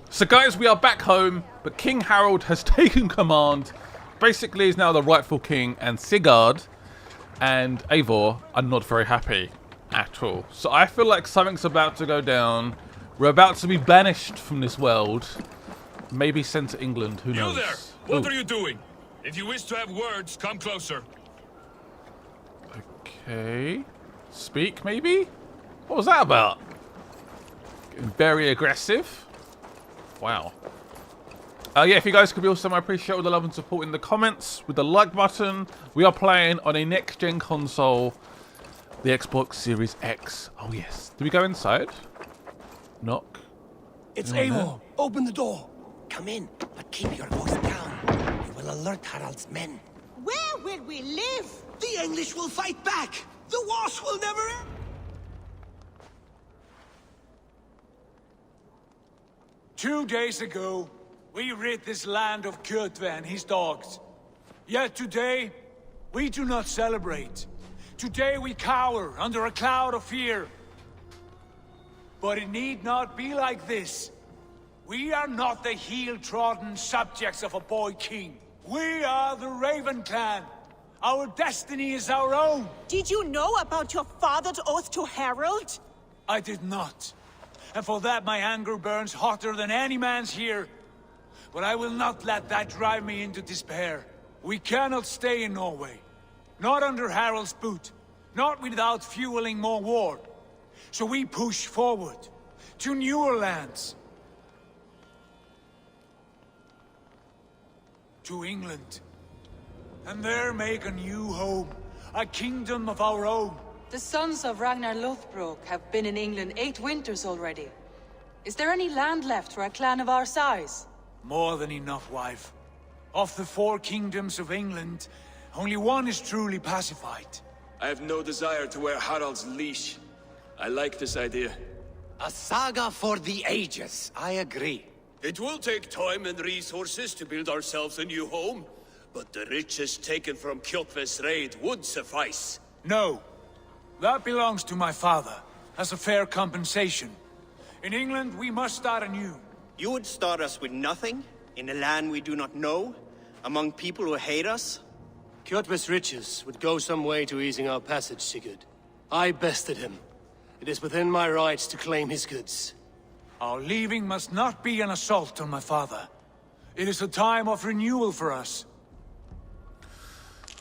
So guys, we are back home, but King Harold has taken command. Basically, he's now the rightful king, and Sigurd and Eivor are not very happy at all. So I feel like something's about to go down. We're about to be banished from this world. Maybe sent to England, who knows? You there! What are you doing? If you wish to have words, come closer. Okay. Speak, maybe? What was that about? Getting very aggressive. Wow. Yeah, if you guys could be awesome, I appreciate all the love and support in the comments with the like button. We are playing on a next-gen console, the Xbox Series X. Oh, yes. Do we go inside? Knock. It's Eivor. Open the door. Come in, but keep your voice down. You will alert Harald's men. Where will we live? The English will fight back. The wars will never end. Two days ago, we rid this land of Kjotve and his dogs. Yet today, we do not celebrate. Today we cower under a cloud of fear. But it need not be like this. We are not the heel-trodden subjects of a boy king. We are the Raven clan. Our destiny is our own. Did you know about your father's oath to Harold? I did not. And for that my anger burns hotter than any man's here. But I will not let that drive me into despair. We cannot stay in Norway. Not under Harald's boot. Not without fueling more war. So we push forward. To newer lands. To England. And there make a new home. A kingdom of our own. The sons of Ragnar Lothbrok have been in England 8 winters already. Is there any land left for a clan of our size? More than enough, wife. Of the 4 kingdoms of England, only one is truly pacified. I have no desire to wear Harald's leash. I like this idea. A saga for the ages. I agree. It will take time and resources to build ourselves a new home, but the riches taken from Kjotve's raid would suffice. No. That belongs to my father, as a fair compensation. In England, we must start anew. You would start us with nothing, in a land we do not know, among people who hate us? Kjotve's riches would go some way to easing our passage, Sigurd. I bested him. It is within my rights to claim his goods. Our leaving must not be an assault on my father. It is a time of renewal for us.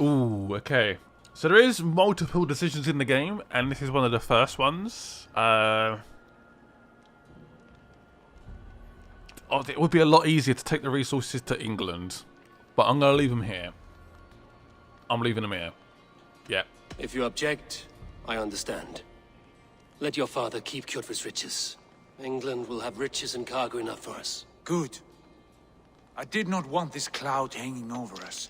Ooh, okay. So there is multiple decisions in the game, and this is one of the first ones. It would be a lot easier to take the resources to England, but I'm going to leave them here. I'm leaving them here. Yeah. If you object, I understand. Let your father keep Kjotve's riches. England will have riches and cargo enough for us. Good. I did not want this cloud hanging over us.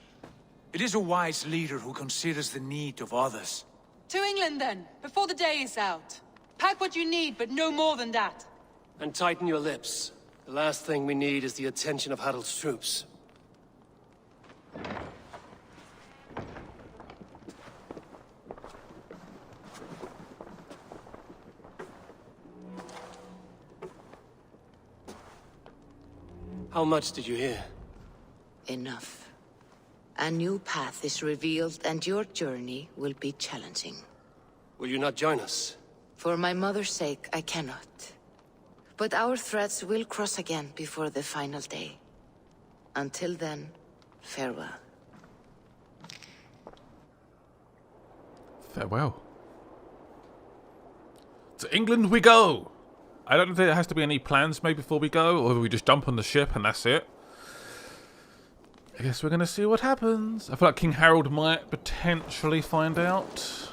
It is a wise leader who considers the need of others. To England then, before the day is out. Pack what you need, but no more than that. And tighten your lips. The last thing we need is the attention of Harald's troops. How much did you hear? Enough. A new path is revealed, and your journey will be challenging. Will you not join us? For my mother's sake, I cannot. But our threads will cross again before the final day. Until then, farewell. Farewell. To England we go! I don't think there has to be any plans made before we go, or we just jump on the ship and that's it. I guess we're going to see what happens. I feel like King Harold might potentially find out.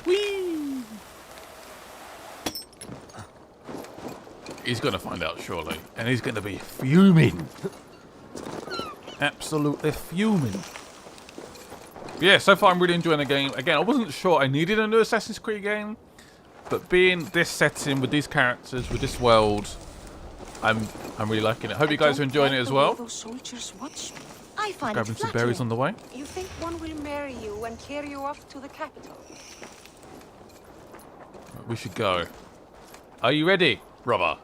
Whee! He's going to find out, surely. And he's going to be fuming. Absolutely fuming. Yeah, so far I'm really enjoying the game. Again, I wasn't sure I needed a new Assassin's Creed game. But being this setting, with these characters, with this world, I'm really liking it. Hope you guys are enjoying it as well. I find Grabbing some berries on the way. You think one will marry you and carry you off to the capital? We should go. Are you ready? brother.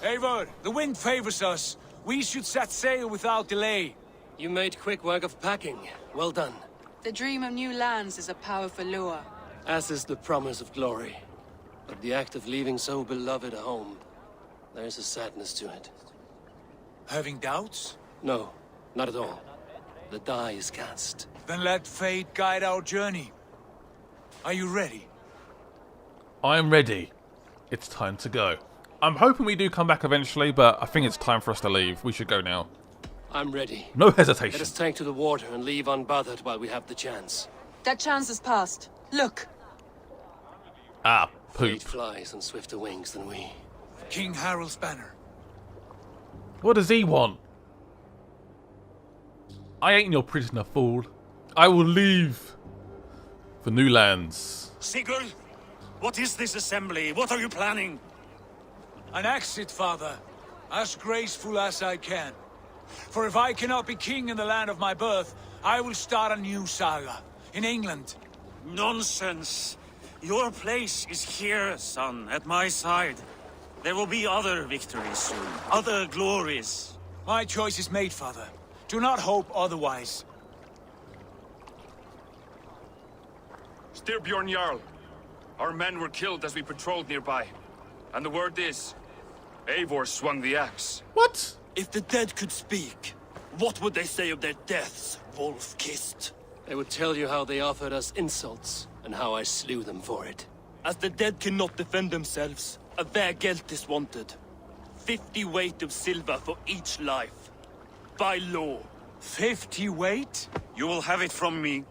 Eivor, the wind favors us. We should set sail without delay. You made quick work of packing. Well done. The dream of new lands is a powerful lure. As is the promise of glory. But the act of leaving so beloved a home, there's a sadness to it. Having doubts? No, not at all. The die is cast. Then let fate guide our journey. Are you ready? I'm ready. It's time to go. I'm hoping we do come back eventually, but I think it's time for us to leave. We should go now. I'm ready. No hesitation. Let us take to the water and leave unbothered while we have the chance. That chance is past. Look. Ah, Fate poop. flies on swifter wings than we. King Harald's banner. What does he want? I ain't your prisoner, fool. I will leave for new lands. Sigurd, what is this assembly? What are you planning? An exit, father. As graceful as I can. For if I cannot be king in the land of my birth, I will start a new saga. In England. Nonsense. Your place is here, son, at my side. There will be other victories soon, other glories. My choice is made, father. Do not hope otherwise. Styrbjorn Jarl. Our men were killed as we patrolled nearby. And the word is, Eivor swung the axe. What? If the dead could speak, what would they say of their deaths, wolf-kissed? They would tell you how they offered us insults, and how I slew them for it. As the dead cannot defend themselves, a vergelt is wanted. 50 weight of silver for each life. By law. 50 weight? You will have it from me.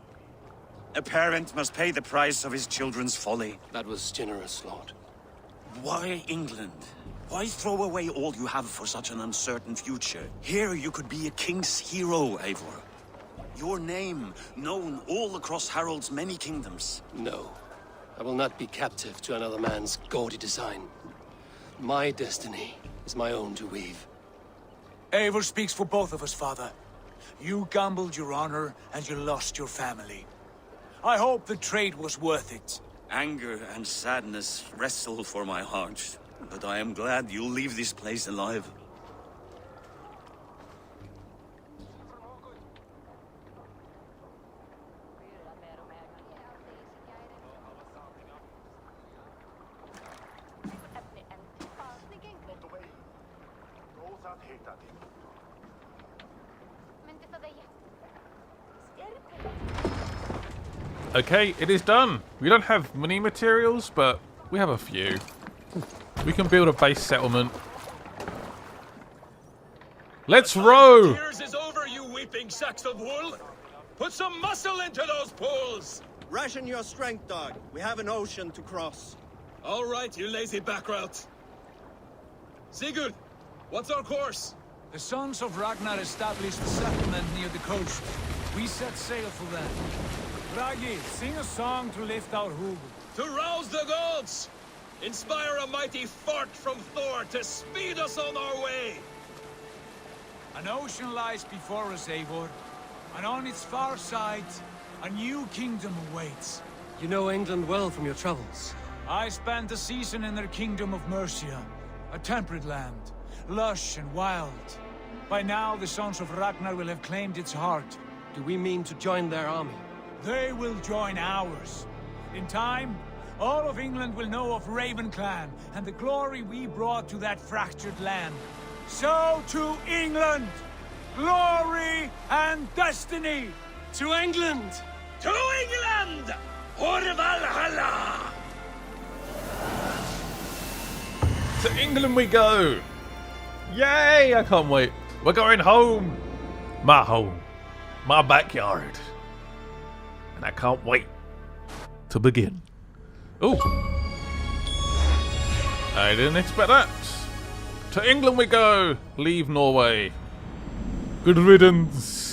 A parent must pay the price of his children's folly. That was generous, Lord. Why England? Why throw away all you have for such an uncertain future? Here you could be a king's hero, Eivor. Your name known all across Harald's many kingdoms. No. I will not be captive to another man's gaudy design. My destiny is my own to weave. Eivor speaks for both of us, father. You gambled your honor, and you lost your family. I hope the trade was worth it. Anger and sadness wrestle for my heart, but I am glad you'll leave this place alive. Okay, it is done. We don't have many materials, but we have a few. We can build a base settlement. Let's row! Tears is over, you weeping sacks of wool! Put some muscle into those pulls! Ration your strength, dog. We have an ocean to cross. All right, you lazy backrout. Sigurd, what's our course? The sons of Ragnar established a settlement near the coast. We set sail for them. Ragi, sing a song to lift our hoof. To rouse the gods! Inspire a mighty fart from Thor to speed us on our way! An ocean lies before us, Eivor. And on its far side, a new kingdom awaits. You know England well from your travels. I spent a season in their kingdom of Mercia. A temperate land, lush and wild. By now, the sons of Ragnar will have claimed its heart. Do we mean to join their army? They will join ours. In time, all of England will know of Raven Clan and the glory we brought to that fractured land. So to England! Glory and destiny! To England! To England! For Valhalla! To England we go! Yay! I can't wait. We're going home! My home. My backyard. And I can't wait to begin. Ooh. I didn't expect that. To England we go! Leave Norway. Good riddance.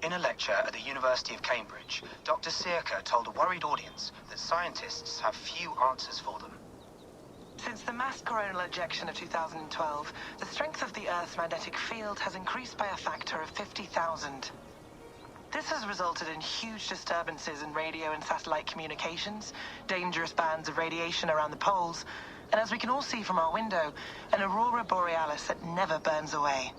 In a lecture at the University of Cambridge, Dr. Circa told a worried audience that scientists have few answers for them. Since the mass coronal ejection of 2012, the strength of the Earth's magnetic field has increased by a factor of 50,000. This has resulted in huge disturbances in radio and satellite communications, dangerous bands of radiation around the poles, and as we can all see from our window, an aurora borealis that never burns away.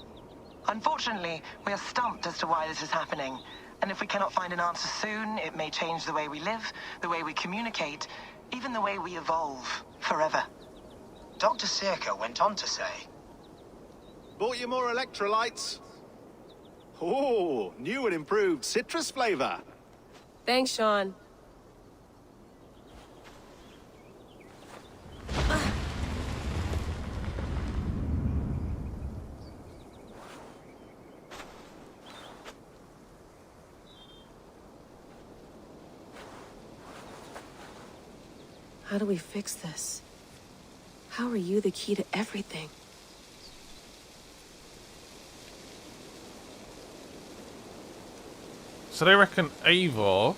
Unfortunately, we are stumped as to why this is happening, and if we cannot find an answer soon, it may change the way we live, the way we communicate, even the way we evolve, forever. Dr. Circa went on to say, Bought you more electrolytes? Oh, new and improved citrus flavor. Thanks, Sean. How do we fix this? How are you the key to everything? So they reckon Eivor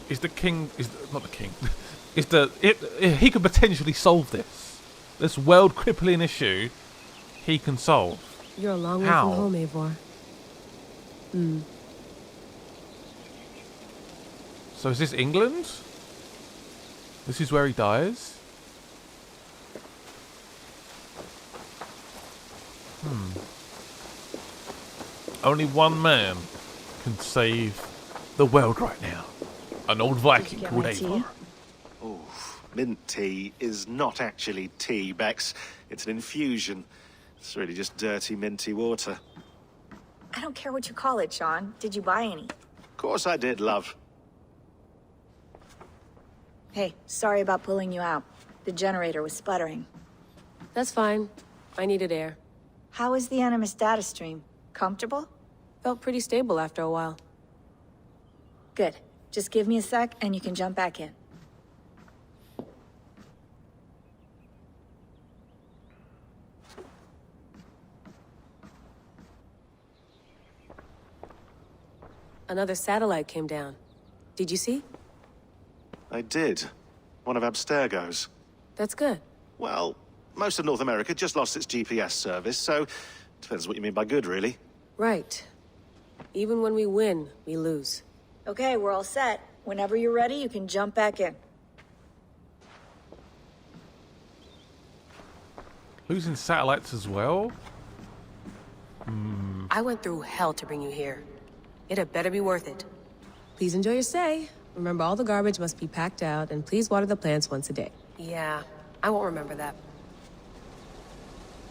is the king. Not the king. He could potentially solve this world crippling issue. He can solve. You're a long way How? from home, Eivor. So is this England? This is where he dies? Only one man can save the world right now. An old Viking called Eivor. Oh, mint tea is not actually tea, Bex. It's an infusion. It's really just dirty, minty water. I don't care what you call it, Sean. Did you buy any? Of course I did, love. Hey, sorry about pulling you out. The generator was sputtering. That's fine. I needed air. How is the Animus data stream? Comfortable? Felt pretty stable after a while. Good. Just give me a sec and you can jump back in. Another satellite came down. Did you see? I did. One of Abstergo's. That's good. Well, most of North America just lost its GPS service, so depends what you mean by good, really. Right. Even when we win, we lose. Okay, we're all set. Whenever you're ready, you can jump back in. Losing satellites as well? I went through hell to bring you here. It had better be worth it. Please enjoy your stay. Remember, all the garbage must be packed out, and please water the plants once a day. Yeah, I won't remember that.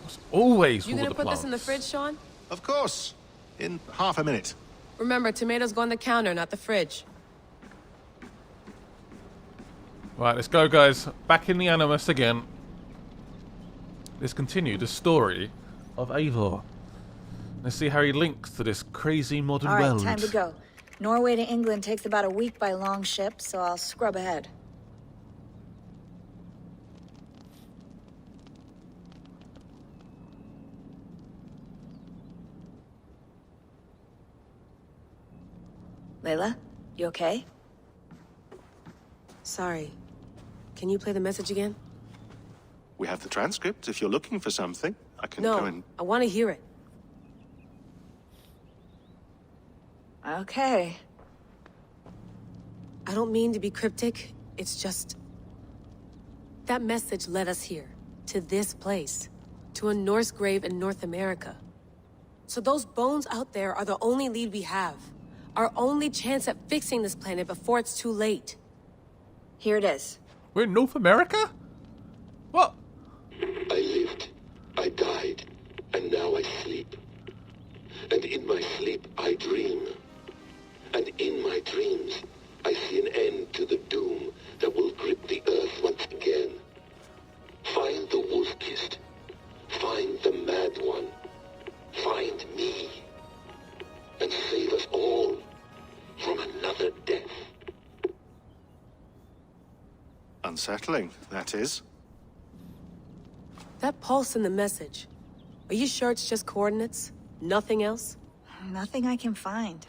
It's always You water gonna put plants. this in the fridge, Sean? Of course. In half a minute. Remember, tomatoes go on the counter, not the fridge. Right, let's go, guys. Back in the Animus again. Let's continue the story of Eivor. Let's see how he links to this crazy modern All right, world. time to go. Norway to England takes about a week by long ship, so I'll scrub ahead. Layla, you okay? Sorry. Can you play the message again? We have the transcript. If you're looking for something, I can go and... No, I want to hear it. Okay. I don't mean to be cryptic. It's just... that message led us here. To this place. To a Norse grave in North America. So those bones out there are the only lead we have. Our only chance at fixing this planet before it's too late. Here it is. We're in North America? What? I lived, I died, and now I sleep. And in my sleep I dream. And in my dreams, I see an end to the doom that will grip the earth once again. Find the wolf-kissed. Find the mad one. Find me. And save us all from another death. Unsettling, that is. That pulse in the message. Are you sure it's just coordinates? Nothing else? Nothing I can find.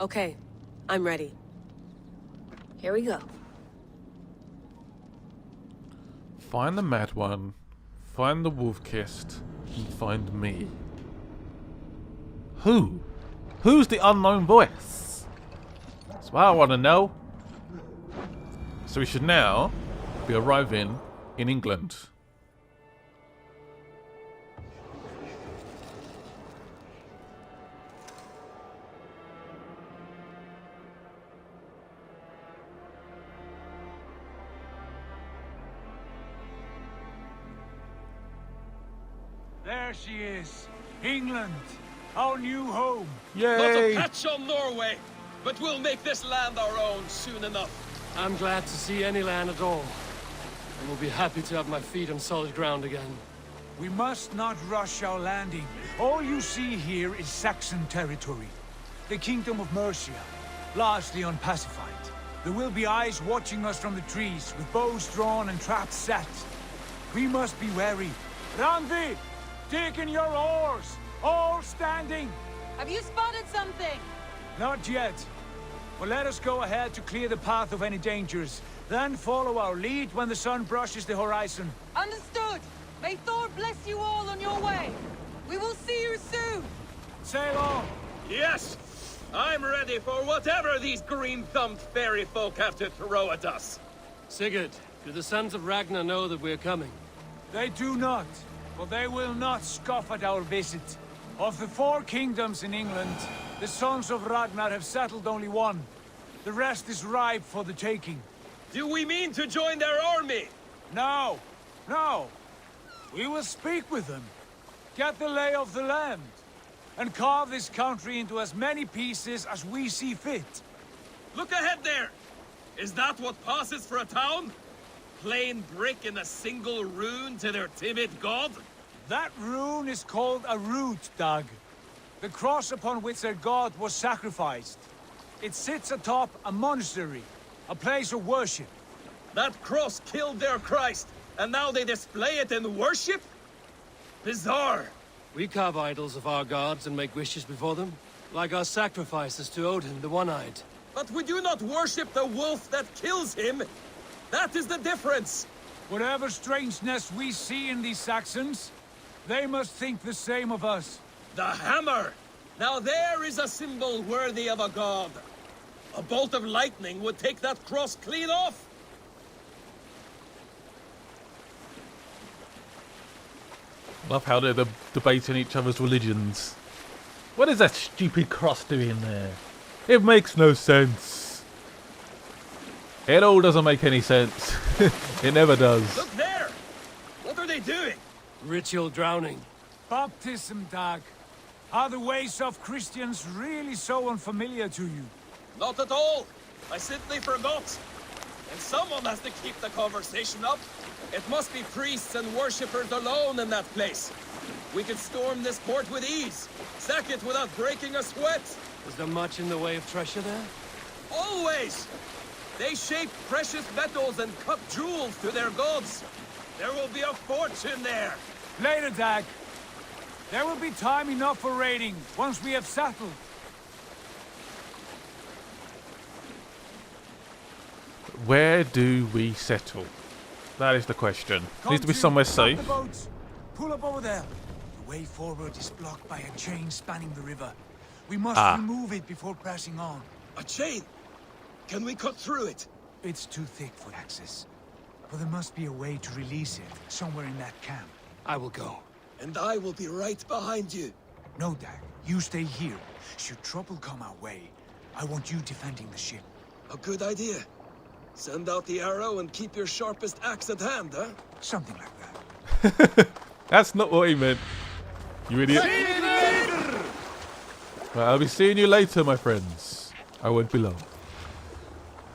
Okay, I'm ready. Here we go. Find the Mad One, find the Wolf-Kissed, and find me. Who? Who's the unknown voice? That's what I want to know. So we should now be arriving in England. There she is. England. Our new home. Yay! Not a patch on Norway, but we'll make this land our own soon enough. I'm glad to see any land at all. And will be happy to have my feet on solid ground again. We must not rush our landing. All you see here is Saxon territory. The Kingdom of Mercia, largely unpacified. There will be eyes watching us from the trees, with bows drawn and traps set. We must be wary. Randvi! Dig in your oars! All standing! Have you spotted something? Not yet. But let us go ahead to clear the path of any dangers. Then follow our lead when the sun brushes the horizon. Understood. May Thor bless you all on your way. We will see you soon. Sail on. Yes! I'm ready for whatever these green-thumbed fairy folk have to throw at us. Sigurd, do the sons of Ragnar know that we're coming? They do not. But they will not scoff at our visit. Of the 4 kingdoms in England, the sons of Ragnar have settled only one. The rest is ripe for the taking. Do we mean to join their army? No, no. We will speak with them, get the lay of the land, and carve this country into as many pieces as we see fit. Look ahead there! Is that what passes for a town? Plain brick in a single rune to their timid god? That rune is called a root, Dag. The cross upon which their god was sacrificed. It sits atop a monastery, a place of worship. That cross killed their Christ, and now they display it in worship? Bizarre. We carve idols of our gods and make wishes before them, like our sacrifices to Odin, the One-Eyed. But we do not worship the wolf that kills him. That is the difference. Whatever strangeness we see in these Saxons, they must think the same of us. The hammer! Now there is a symbol worthy of a god. A bolt of lightning would take that cross clean off. Love how they're debating each other's religions. What is that stupid cross doing there? It makes no sense. It all doesn't make any sense. It never does. Look there! What are they doing? Ritual drowning. Baptism, Dag. Are the ways of Christians really so unfamiliar to you? Not at all. I simply forgot. And someone has to keep the conversation up. It must be priests and worshippers alone in that place. We could storm this port with ease. Sack it without breaking a sweat. Is there much in the way of treasure there? Always! They shape precious metals and cut jewels to their gods. There will be a fortune there. Later, Dag. There will be time enough for raiding, once we have settled. Where do we settle? That is the question. Needs to be somewhere safe. The boats. Pull up over there. The way forward is blocked by a chain spanning the river. We must remove it before pressing on. A chain? Can we cut through it? It's too thick for access. But there must be a way to release it, somewhere in that camp. I will go. And I will be right behind you. No, Dag. You stay here. Should trouble come our way, I want you defending the ship. A good idea. Send out the arrow and keep your sharpest axe at hand, huh? Something like that. That's not what he meant. You idiot. Right, I'll be seeing you later, my friends. I won't be long.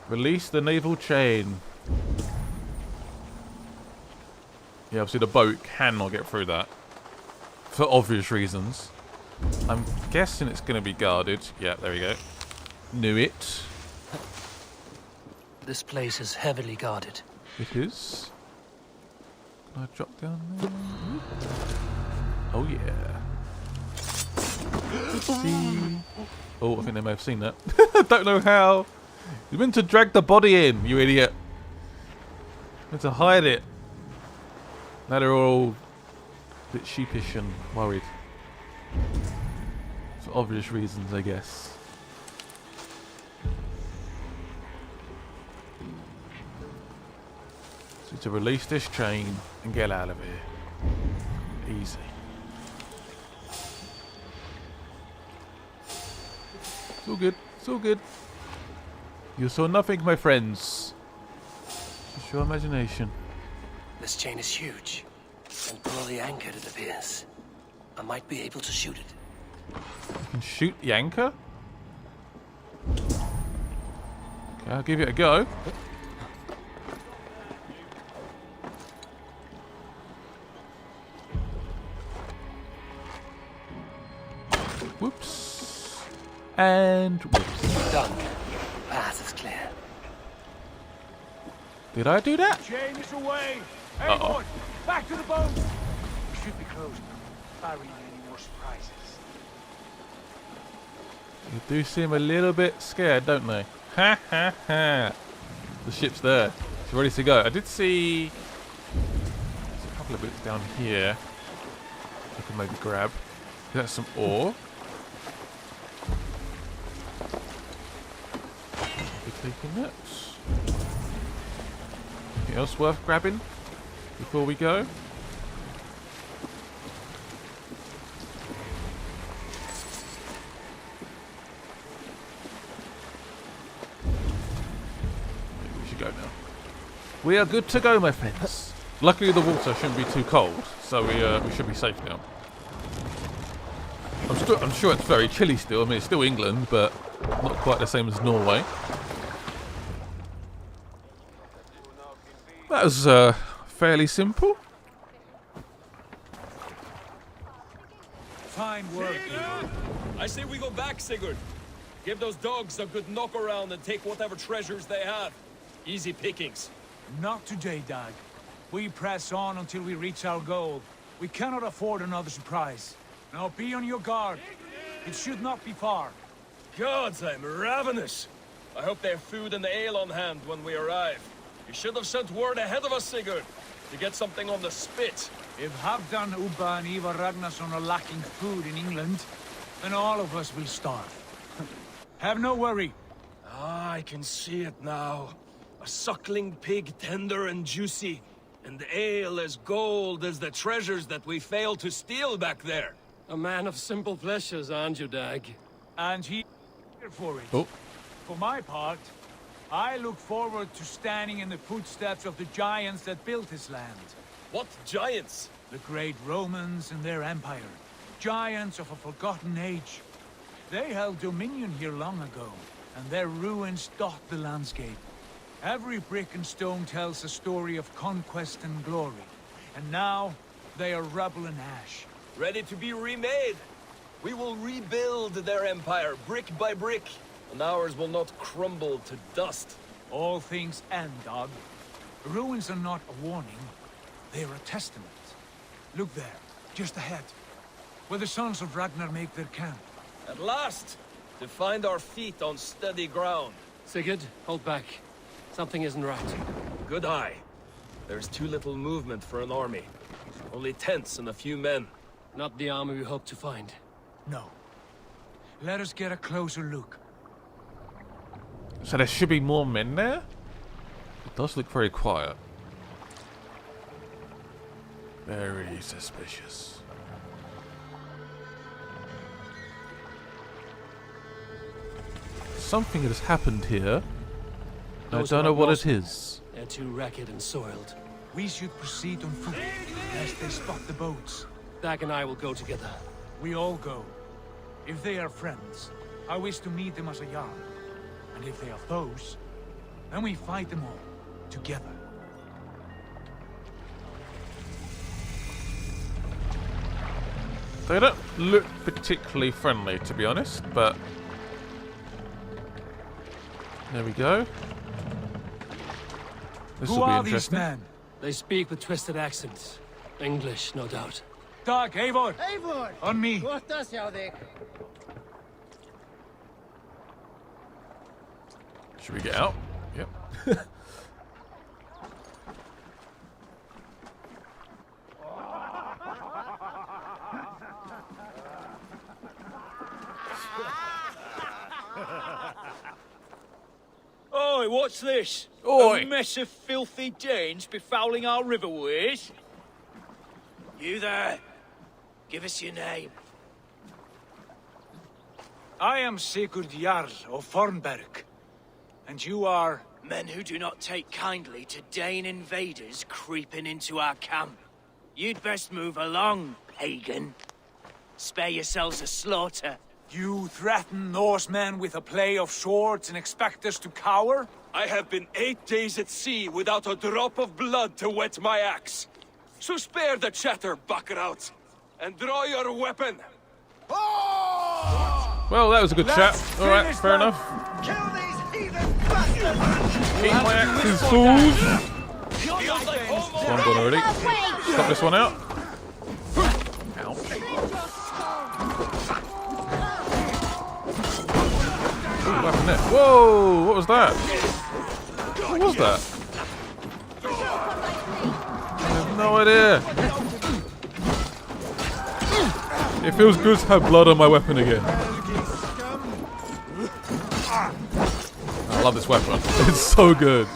Release the naval chain. Yeah, obviously the boat cannot get through that. For obvious reasons. I'm guessing it's going to be guarded. Yeah, there we go. Knew it. This place is heavily guarded. It is. Can I drop down there? Oh yeah. See? Oh, I think they may have seen that. I don't know how. You meant to drag the body in, you idiot. You meant to hide it. Now they're all a bit sheepish and worried. For obvious reasons, I guess. So to release this chain and get out of here. Easy. It's all good. It's all good. You saw nothing, my friends. Just your imagination. This chain is huge and poorly anchored, it appears. I might be able to shoot it. You can shoot the anchor? Okay, I'll give it a go. Whoops. And whoops. Done. Path is clear. Did I do that? Chain is away. Hey, Uh-oh. boy, back to the boat. We should be close now. Barring any more surprises. They do seem a little bit scared, don't they? Ha ha ha. The ship's there. It's ready to go. I did see there's a couple of bits down here I can maybe grab. That's some ore. Be taking that. Anything else worth grabbing before we go? Maybe we should go now. We are good to go, my friends. Luckily the water shouldn't be too cold, so we should be safe now. I'm sure it's very chilly still. I mean, it's still England, but not quite the same as Norway. That was fairly simple. Fine work. I say we go back, Sigurd. Give those dogs a good knock around and take whatever treasures they have. Easy pickings. Not today, Dag. We press on until we reach our goal. We cannot afford another surprise. Now be on your guard. It should not be far. Gods, I'm ravenous. I hope they have food and ale on hand when we arrive. You should have sent word ahead of us, Sigurd, to get something on the spit. If Halfdan, Ubba and Ivar Ragnarsson are lacking food in England, then all of us will starve. Have no worry. Ah, I can see it now. A suckling pig, tender and juicy, and ale as gold as the treasures that we failed to steal back there. A man of simple pleasures, aren't you, Dag? And he here for it. Oh. For my part, I look forward to standing in the footsteps of the giants that built this land. What giants? The great Romans and their empire. Giants of a forgotten age. They held dominion here long ago, and their ruins dot the landscape. Every brick and stone tells a story of conquest and glory. And now, they are rubble and ash. Ready to be remade. We will rebuild their empire brick by brick, and ours will not crumble to dust. All things end, Dog. Ruins are not a warning. They are a testament. Look there, just ahead, where the sons of Ragnar make their camp. At last, to find our feet on steady ground. Sigurd, hold back. Something isn't right. Good eye. There's too little movement for an army. Only tents and a few men. Not the army we hope to find. No. Let us get a closer look. So there should be more men there? It does look very quiet. Very suspicious. Something has happened here. I don't know what it is. They're too ragged and soiled. We should proceed on foot, lest they spot the boats. Dag and I will go together. We all go. If they are friends, I wish to meet them as a yarn. And if they are foes, then we fight them all, together. They don't look particularly friendly, to be honest, but... There we go. This Who will be are these interesting. men? They speak with twisted accents. English, no doubt. Dag, Eivor! Eivor! On me! Gott að sjá þig. Should we get out? Yep. Oi, what's this? Oi. A mess of filthy Danes befouling our riverways? You there. Give us your name. I am Sigurd Jarl of Fornberg. And you are... Men who do not take kindly to Dane invaders creeping into our camp. You'd best move along, pagan. Spare yourselves a slaughter. You threaten Norsemen with a play of swords and expect us to cower? I have been 8 days at sea without a drop of blood to wet my axe. So spare the chatter, buckerouts, and draw your weapon. Well, that was a good chat. Alright, fair enough. Eat my axes, fools! This one gone already. Stop this one out. Ouch. Ooh, what happened there? Whoa! What was that? What was that? I have no idea. It feels good to have blood on my weapon again. I love this weapon. It's so good.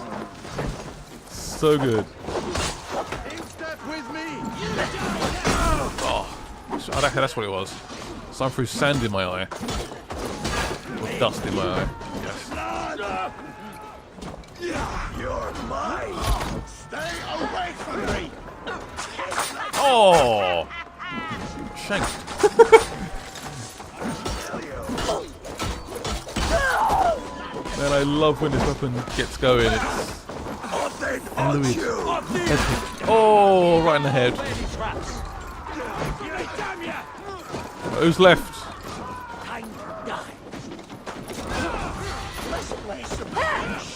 So good. Oh, that's what it was. So I'm through sand in my eye. Or dust in my eye. Yes. You're mine. Stay away from me. Oh! Shanked. Man, I love when this weapon gets going. It's fluid. Oh, right in the head. Who's left?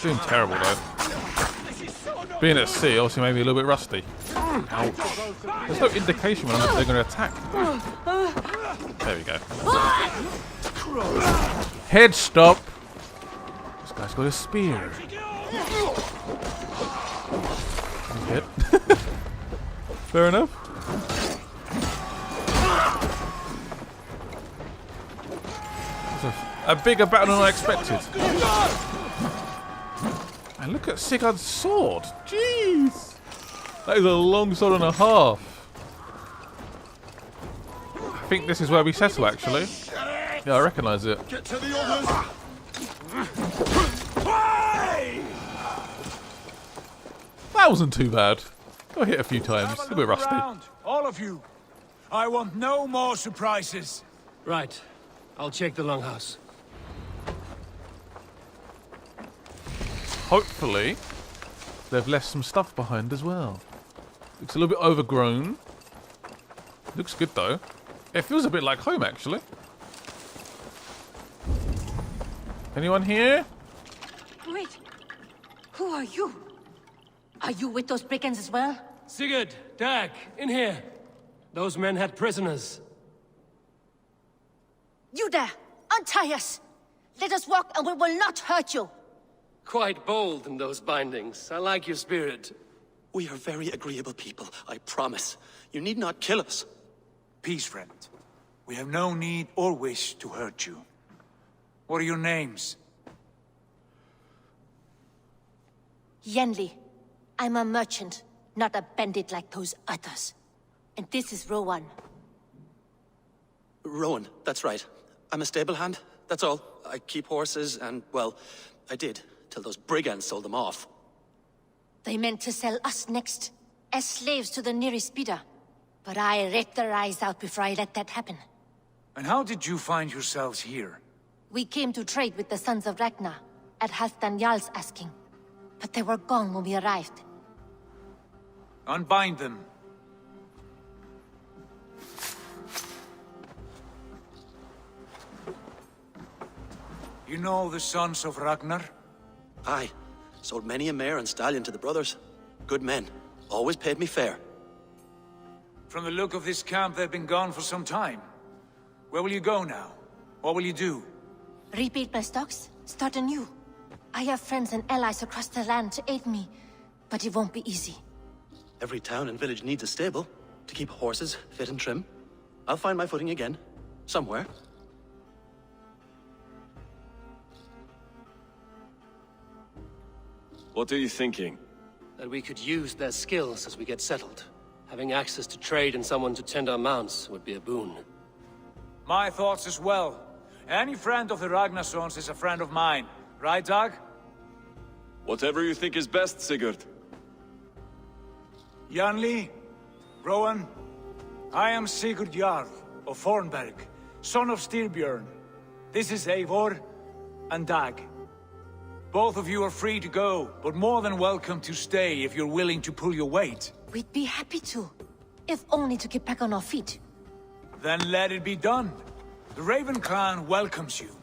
Doing terrible though. Being at sea also made me a little bit rusty. Ouch. There's no indication when they're going to attack. There we go. Head stop. This guy's got a spear. He's hit. Fair enough. A bigger battle than I expected. And look at Sigurd's sword. Jeez. That is a long sword and a half. I think this is where we settle, actually. Yeah, I recognise it. Get to the others. That wasn't too bad. Got hit a few times. A bit rusty. Around, all of you. I want no more surprises. Right. I'll check the longhouse. Hopefully, they've left some stuff behind as well. Looks a little bit overgrown. Looks good though. It feels a bit like home actually. Anyone here? Wait. Who are you? Are you with those brigands as well? Sigurd, Dag, in here. Those men had prisoners. You there! Untie us! Let us walk and we will not hurt you! Quite bold in those bindings. I like your spirit. We are very agreeable people, I promise. You need not kill us. Peace, friend. We have no need or wish to hurt you. What are your names? Yenli. I'm a merchant, not a bandit like those others. And this is Rowan. Rowan, that's right. I'm a stable hand, that's all. I keep horses and, well, I did, till those brigands sold them off. They meant to sell us next, as slaves to the nearest bidder. But I ripped their eyes out before I let that happen. And how did you find yourselves here? We came to trade with the Sons of Ragnar, at Halfdan Jarl's asking. But they were gone when we arrived. Unbind them. You know the Sons of Ragnar? Aye. Sold many a mare and stallion to the brothers. Good men. Always paid me fair. From the look of this camp, they've been gone for some time. Where will you go now? What will you do? Rebuild my stocks, start anew. I have friends and allies across the land to aid me, but it won't be easy. Every town and village needs a stable to keep horses fit and trim. I'll find my footing again, somewhere. What are you thinking? That we could use their skills as we get settled. Having access to trade and someone to tend our mounts would be a boon. My thoughts as well. Any friend of the Ragnarsons is a friend of mine. Right, Dag? Whatever you think is best, Sigurd. Janli, Rowan, I am Sigurd Jarl of Fornberg, son of Styrbjörn. This is Eivor and Dag. Both of you are free to go, but more than welcome to stay if you're willing to pull your weight. We'd be happy to, if only to get back on our feet. Then let it be done. The Raven clan welcomes you.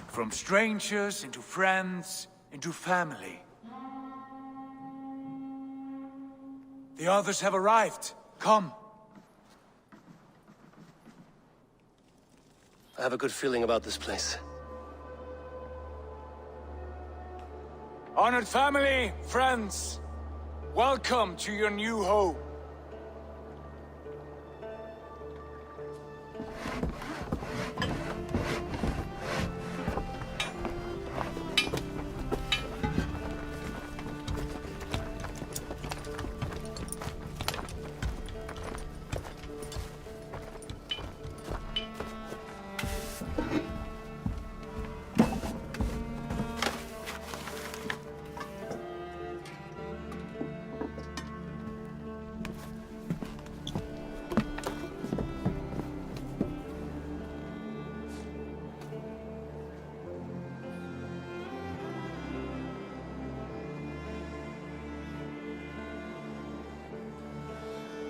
From strangers into friends, into family. The others have arrived. Come. I have a good feeling about this place. Honored family, friends, welcome to your new home.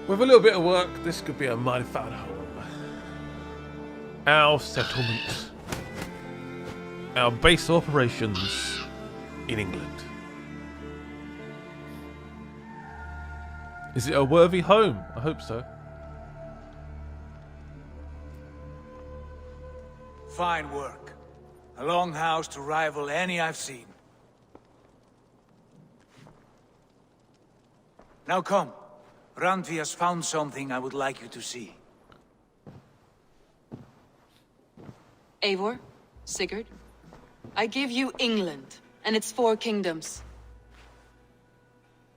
With a little bit of work, this could be a mighty fine home. Our settlement. Our base of operations in England. Is it a worthy home? I hope so. Fine work. A longhouse to rival any I've seen. Now come. Randvi has found something I would like you to see. Eivor, Sigurd, I give you England and its 4 kingdoms.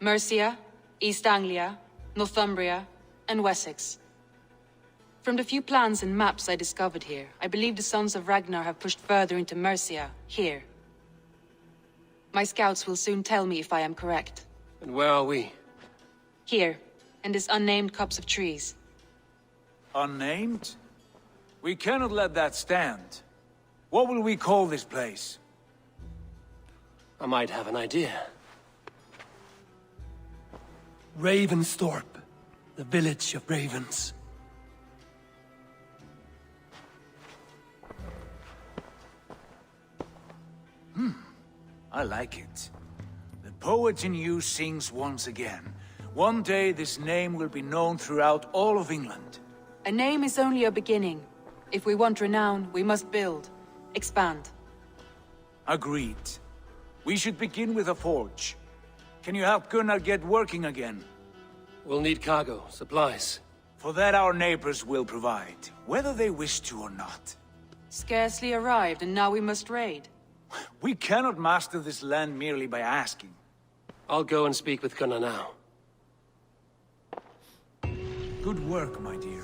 Mercia, East Anglia, Northumbria, and Wessex. From the few plans and maps I discovered here, I believe the Sons of Ragnar have pushed further into Mercia, here. My scouts will soon tell me if I am correct. And where are we? Here, in this unnamed copse of trees. Unnamed? We cannot let that stand. What will we call this place? I might have an idea. Ravensthorpe, the village of ravens. I like it. The poet in you sings once again. One day this name will be known throughout all of England. A name is only a beginning. If we want renown, we must build, expand. Agreed. We should begin with a forge. Can you help Gunnar get working again? We'll need cargo, supplies. For that our neighbors will provide, whether they wish to or not. Scarcely arrived, and now we must raid. We cannot master this land merely by asking. I'll go and speak with Gunnar now. Good work, my dear.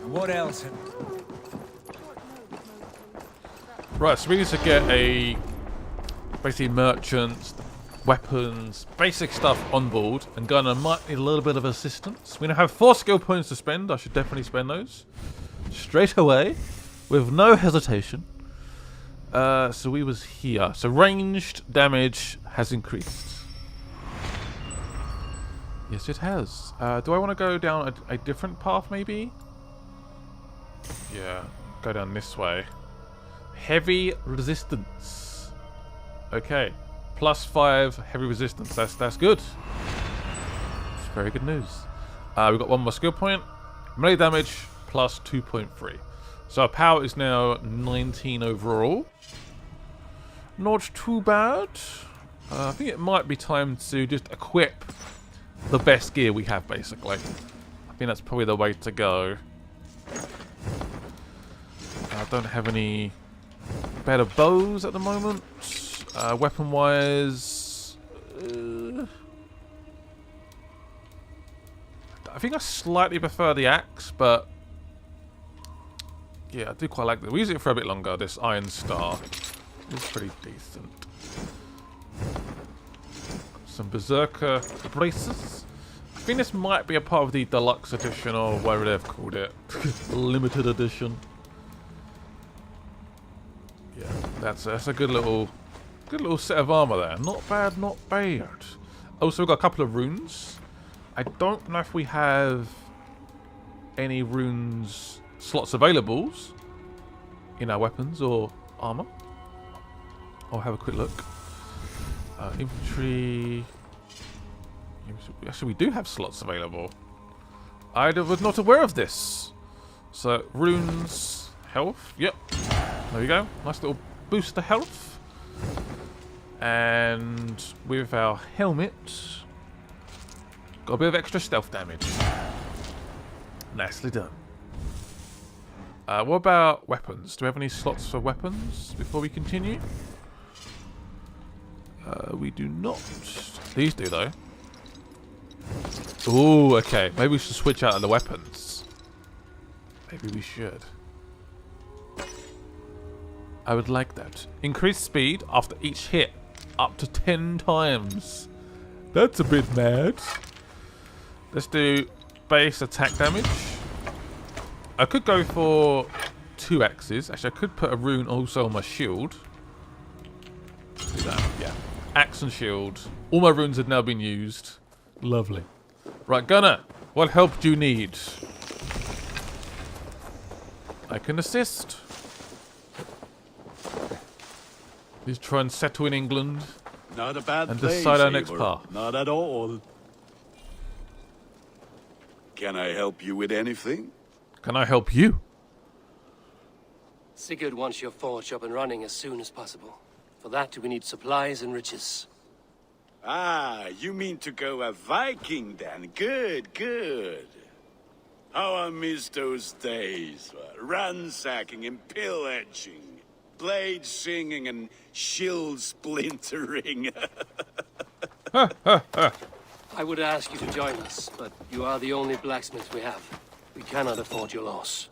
And what else have... Right, so we need to get basically merchants, weapons, basic stuff on board, and Gunnar might need a little bit of assistance. We now have 4 skill points to spend. I should definitely spend those straight away, with no hesitation. So we was here. So ranged damage has increased. Yes, it has. Do I want to go down a different path, maybe? Yeah, go down this way. Heavy resistance. Okay. +5 heavy resistance. That's good. It's very good news. We've got one more skill point. Melee damage +2.3. So our power is now 19 overall. Not too bad. I think it might be time to just equip the best gear we have, basically. I think that's probably the way to go. I don't have any better bows at the moment. Weapon-wise... I think I slightly prefer the axe, but... yeah, I do quite like that. We use it for a bit longer, this Iron Star. It's pretty decent. Some Berserker braces. I think this might be a part of the deluxe edition or whatever they've called it. Limited edition. Yeah, that's a good little set of armor there. Not bad, not bad. Also, we've got a couple of runes. I don't know if we have any runes slots available in our weapons or armor. I'll have a quick look. Infantry. Actually, we do have slots available. I was not aware of this. So, runes, health. Yep. There we go. Nice little boost to health. And with our helmet, got a bit of extra stealth damage. Nicely done. What about weapons? Do we have any slots for weapons before we continue? We do not. These do, though. Ooh, okay. Maybe we should switch out of the weapons. Maybe we should. I would like that. Increase speed after each hit up to 10 times. That's a bit mad. Let's do base attack damage. I could go for 2 axes. Actually, I could put a rune also on my shield. Do that, yeah. Axe and shield. All my runes have now been used. Lovely. Right, Gunner, what help do you need? I can assist. Let's try and settle in England. Not a bad and place, decide our next Eivor. path. Not at all. Can I help you with anything? Can I help you? Sigurd wants your forge up and running as soon as possible. For that, we need supplies and riches. Ah, you mean to go a Viking then? Good, good. How I miss those days. Ransacking and pillaging. Blade singing and shield splintering. I would ask you to join us, but you are the only blacksmith we have. We cannot afford your loss.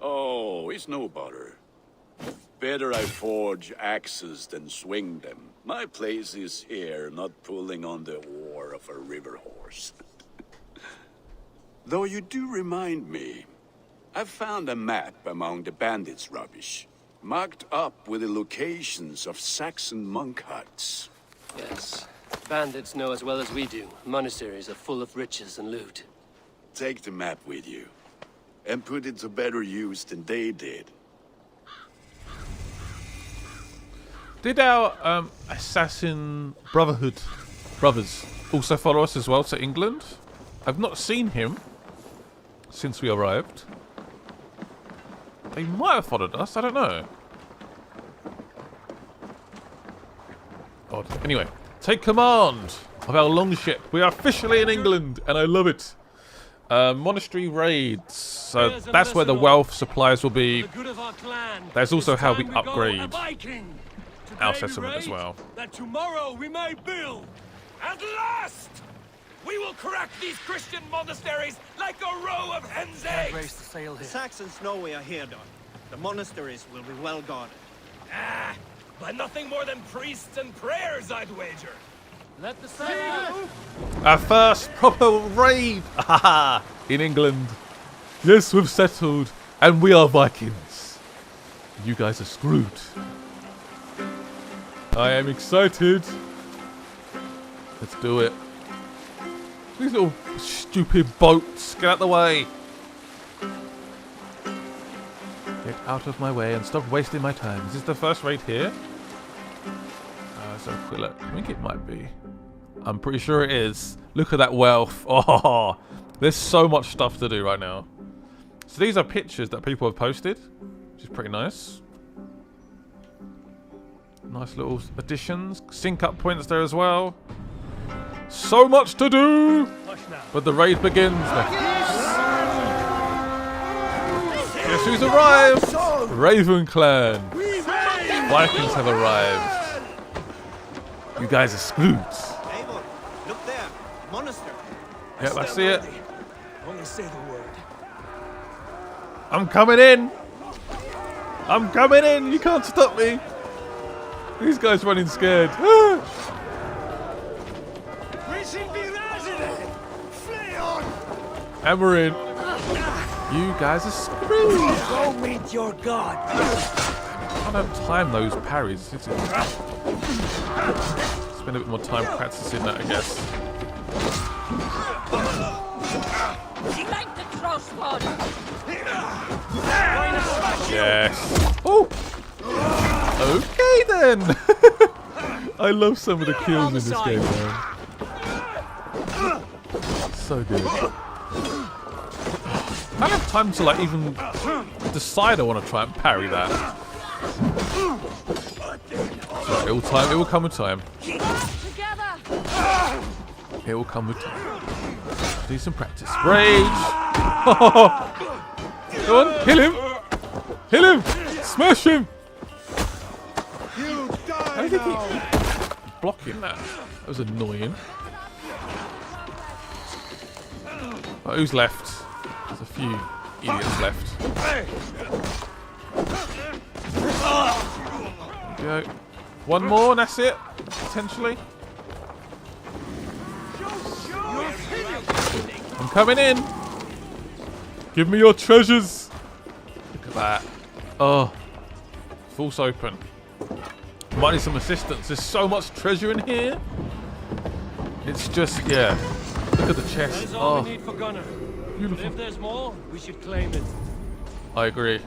Oh, it's no bother. Better I forge axes than swing them. My place is here, not pulling on the oar of a river horse. Though you do remind me, I've found a map among the bandits' rubbish, marked up with the locations of Saxon monk huts. Yes. Bandits know as well as we do. Monasteries are full of riches and loot. Take the map with you, and put it to better use than they did. Did our Assassin Brotherhood brothers also follow us as well to England? I've not seen him since we arrived. They might have followed us, I don't know. Odd. Anyway, take command of our longship. We are officially in England, and I love it. Monastery raids. So that's where the wealth supplies will be. That's also how we upgrade our settlement as well. That tomorrow we may build. At last! We will crack these Christian monasteries like a row of hen's eggs! The Saxons know we are here, Don. The monasteries will be well guarded. Ah, by nothing more than priests and prayers, I'd wager. Let the sail. Our first proper raid in England. Yes, we've settled, and we are Vikings. You guys are screwed. I am excited. Let's do it. These little stupid boats, get out the way. Get out of my way and stop wasting my time. Is this the first raid here? Let's have a quick look. I think it might be. I'm pretty sure it is. Look at that wealth. Oh, there's so much stuff to do right now. So these are pictures that people have posted, which is pretty nice. Nice little additions. Sync up points there as well. So much to do. But the raid begins. Guess who's arrived? Raven Clan. Vikings have arrived. You guys are screwed. Look there, monastery. Yep, I see it. Only say the word. I'm coming in. I'm coming in. You can't stop me. These guys running scared. And we're in. You guys are screwed. Go meet your god. I don't have time those parries. Spend a bit more time practicing that, I guess. Yes. Oh. Okay then. I love some of the kills in this game, man. So good. I don't have time to like even decide I want to try and parry that. So it will come with time. It will come with time. Do some practice. Rage! Go on, kill him! Kill him! Smash him! How did he keep blocking that? That was annoying. Oh, who's left? There's a few idiots left. There we go. One more and that's it. Potentially. I'm coming in. Give me your treasures. Look at that. Oh. False open. Might need some assistance. There's so much treasure in here. It's just, yeah. Look at the chest. That's all Oh. we need for Gunner. Beautiful. But if there's more, we should claim it. I agree.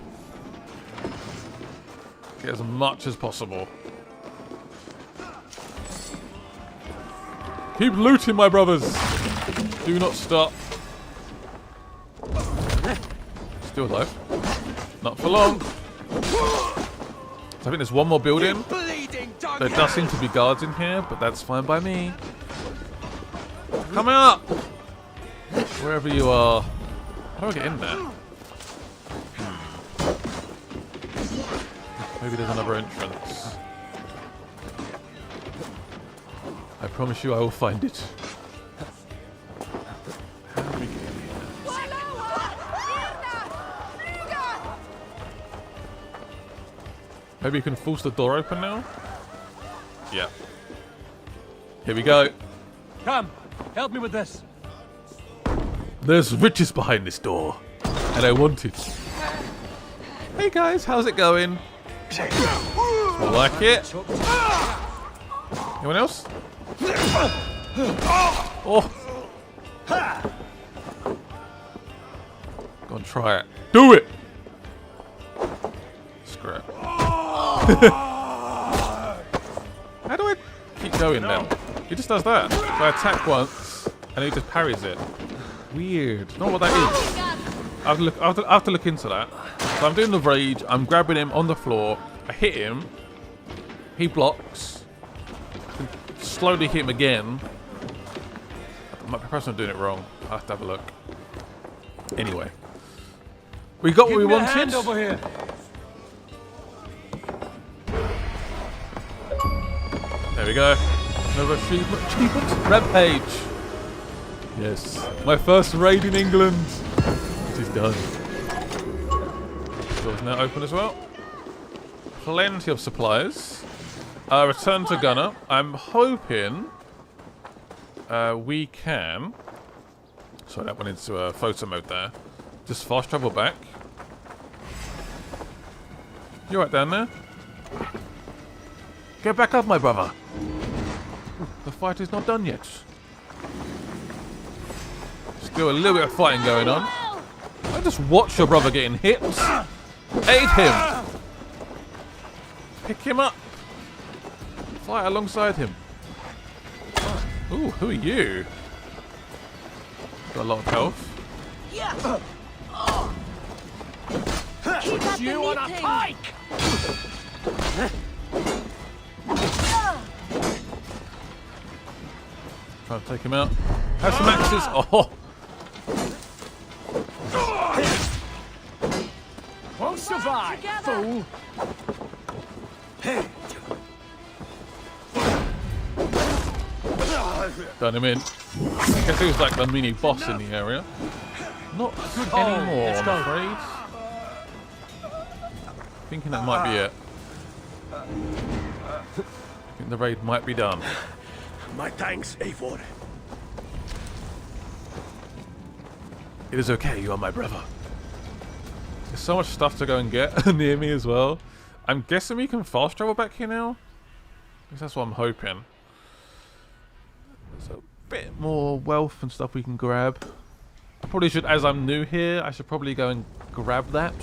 Get as much as possible. Keep looting, my brothers. Do not stop. Still alive. Not for long. So I think there's one more building. There does seem to be guards in here, but that's fine by me. Come out! Wherever you are. How do I get in there? Maybe there's another entrance. I promise you I will find it. How do we get in here? Maybe you can force the door open now? Yeah. Here we go. Come, help me with this. There's riches behind this door, and I want it. Hey guys, how's it going? I like it. Anyone else? Oh! Go on, try it. Do it! Screw it. How do I keep going now? He just does that. So I attack once, and he just parries it. Weird. Don't know what that is. I have to look into that. So I'm doing the rage. I'm grabbing him on the floor. I hit him. He blocks. I can slowly hit him again. Perhaps I'm doing it wrong. I have to have a look. Anyway, we got what we wanted. Hand over here. There we go. Another achievement. Rampage. Yes. My first raid in England. It is done. Door's now open as well. Plenty of supplies. Return to Gunner. I'm hoping we can... Sorry, that went into photo mode there. Just fast travel back. You right down there? Get back up, my brother. The fight is not done yet. Still a little bit of fighting going on. I just watch your brother getting hit. Aid him. Pick him up. Fight alongside him. Ooh, who are you? Got a lot of health. Yeah. Put you on a pike! Trying to take him out. Have some axes. Oh! Won't survive, fool! Done him in. I guess he was like the mini boss in the area. Not anymore, I'm afraid. Thinking that might be it. I think the raid might be done. My thanks, Eivor. It is okay, you are my brother. There's so much stuff to go and get near me as well. I'm guessing we can fast travel back here now. At least that's what I'm hoping. So a bit more wealth and stuff we can grab. I probably should, as I'm new here, I should probably go and grab that.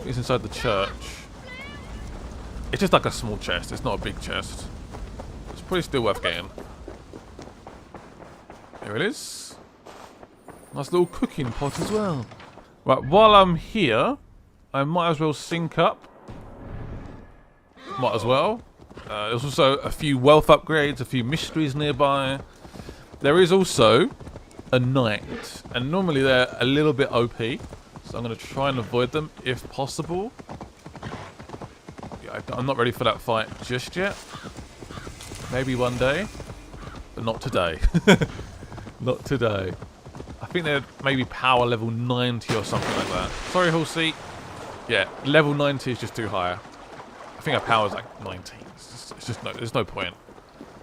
It's inside the church. It's just like a small chest, it's not a big chest. It's probably still worth getting. There it is. Nice little cooking pot as well. Right, while I'm here, I might as well sync up. Might as well. There's also a few wealth upgrades, a few mysteries nearby. There is also a knight, and normally they're a little bit OP, so I'm going to try and avoid them if possible. Yeah, I'm not ready for that fight just yet. Maybe one day, but not today. Not today. I think they're maybe power level 90 or something like that. Sorry, Horsey. Yeah, level 90 is just too high. I think our power is like 19. It's just no, there's no point.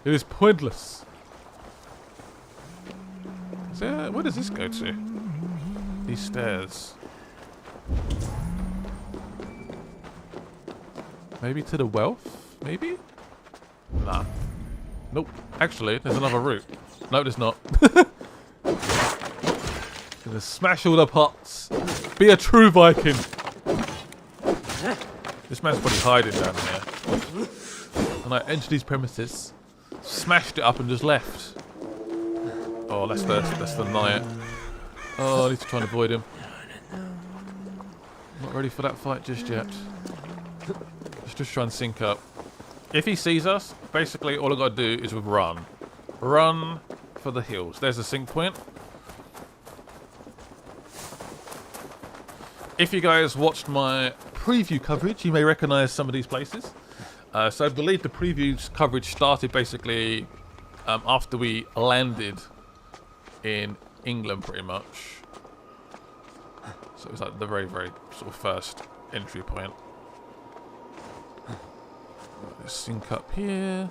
It is pointless. Where does this go to? These stairs. Maybe to the wealth? Maybe? Nah. Nope. Actually, there's another route. No, there's not. Gonna smash all the pots. Be a true Viking. This man's probably hiding down here. And I entered these premises, smashed it up and just left. Oh, that's the knight. Oh, I need to try and avoid him. Not ready for that fight just yet. Let's just try and sync up. If he sees us, basically all I've got to do is run. Run for the hills. There's the sync point. If you guys watched my preview coverage, you may recognise some of these places. So I believe the preview coverage started basically after we landed in England, pretty much. So it was like the very, very sort of first entry point. Let's sync up here.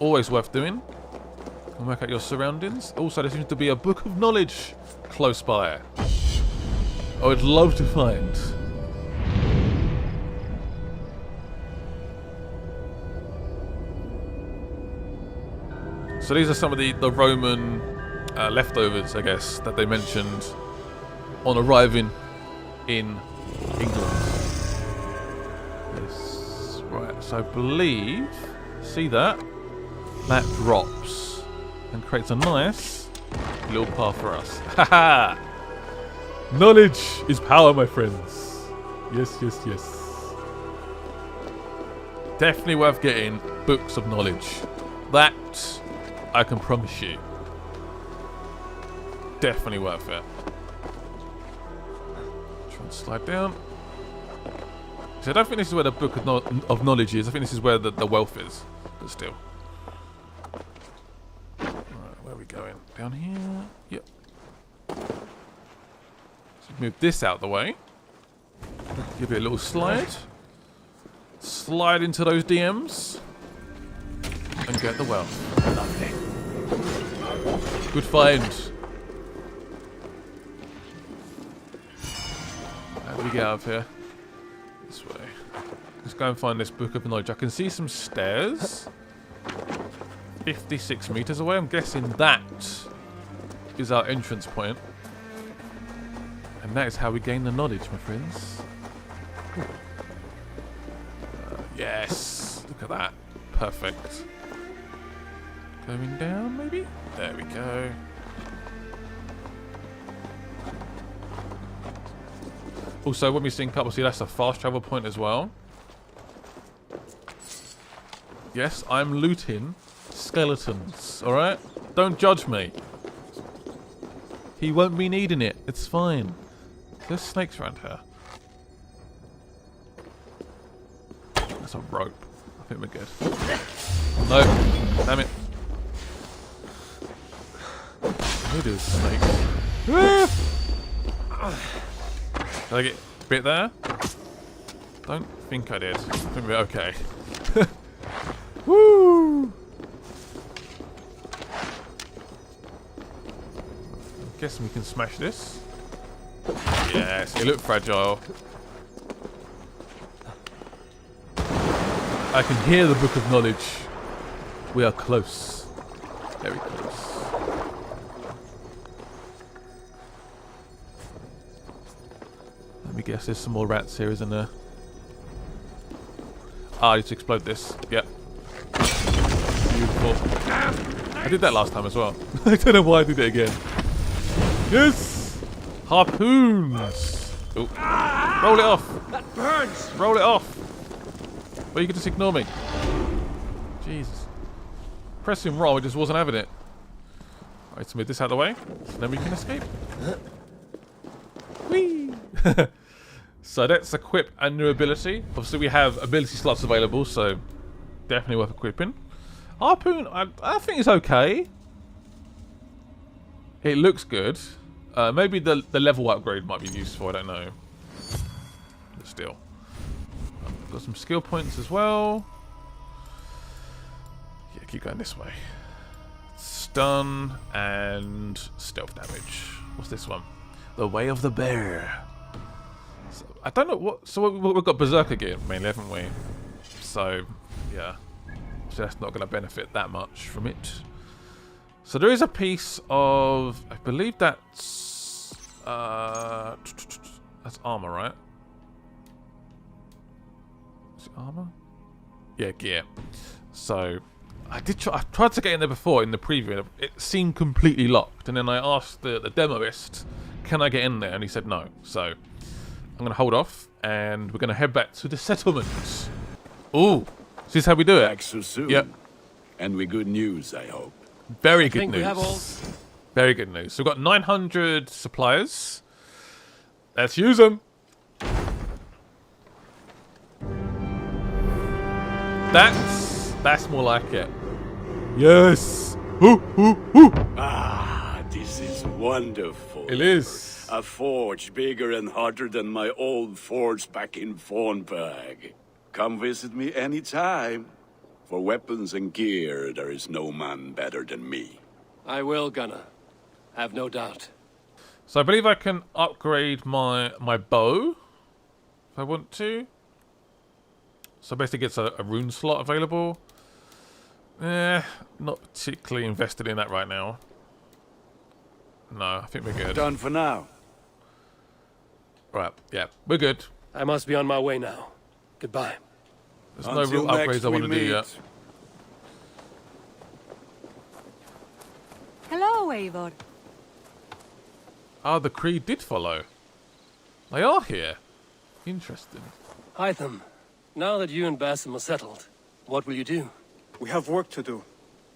Always worth doing. And work out your surroundings. Also, there seems to be a book of knowledge close by. I would love to find. So these are some of the Roman leftovers, I guess, that they mentioned on arriving in England. Yes, right, so I believe, see that? That drops and creates a nice little path for us. Haha! Knowledge is power, my friends. Yes, yes, yes. Definitely worth getting books of knowledge. That I can promise you. Definitely worth it. Try and slide down. So I don't think this is where the book of knowledge is. I think this is where the wealth is. But still. Right, where are we going? Down here? Yep. So move this out the way. Give it a little slide. Slide into those DMs. And get the wealth. Lovely. Good find. How do we get out of here? This way. Let's go and find this book of knowledge. I can see some stairs. 56 meters away. I'm guessing that is our entrance point. And that is how we gain the knowledge, my friends. Yes. Look at that. Perfect. Going down, maybe? There we go. Also, when we sync up, see that's a fast travel point as well. Yes, I'm looting skeletons, alright? Don't judge me. He won't be needing it. It's fine. There's snakes around here. That's a rope. I think we're good. No. Damn it. It is snakes. Did I get a bit there? Don't think I did. I think we're okay. Woo! Guessing we can smash this. Yes, it looked fragile. I can hear the Book of Knowledge. We are close. Very close. Let me guess, there's some more rats here, isn't there? Ah, I need to explode this. Yep. Beautiful. I did that last time as well. I don't know why I did it again. Yes! Harpoons! Ooh. Roll it off! That burns! Roll it off! Well, you can just ignore me. Jesus. Pressing roll, it just wasn't having it. Alright, so move this out of the way. So then we can escape. Whee! So let's equip a new ability. Obviously we have ability slots available, so definitely worth equipping. Harpoon, I think it's okay. It looks good. Maybe the level upgrade might be useful, I don't know. But still. Got some skill points as well. Yeah, keep going this way. Stun and stealth damage. What's this one? The Way of the Bear. So, I don't know what... So we've got Berserker gear mainly, haven't we? So, yeah. So that's not going to benefit that much from it. So there is a piece of... I believe that's... that's armor, right? Is it armor? Yeah, gear. So... I tried to get in there before in the preview. It seemed completely locked. And then I asked the demoist, can I get in there? And he said no. So I'm going to hold off. And we're going to head back to the settlements. Ooh. This is how we do it. Back so soon. Yep. And with good news, I hope. Very good news. Very good news. So we've got 900 suppliers. Let's use them. That's more like it. Yes. Ooh, ooh, ooh. Ah, this is wonderful. It is. A forge bigger and hotter than my old forge back in Fornberg. Come visit me anytime. For weapons and gear, there is no man better than me. I will, Gunnar. Have no doubt. So I believe I can upgrade my bow if I want to. So basically gets a rune slot available. Not particularly invested in that right now. No, I think we're good. Done for now. Right, yeah, we're good. I must be on my way now. Goodbye. There's no real upgrades I want to do yet. Hello, Eivor. Ah, the Creed did follow. They are here. Interesting. Hytham, now that you and Basim are settled, what will you do? We have work to do.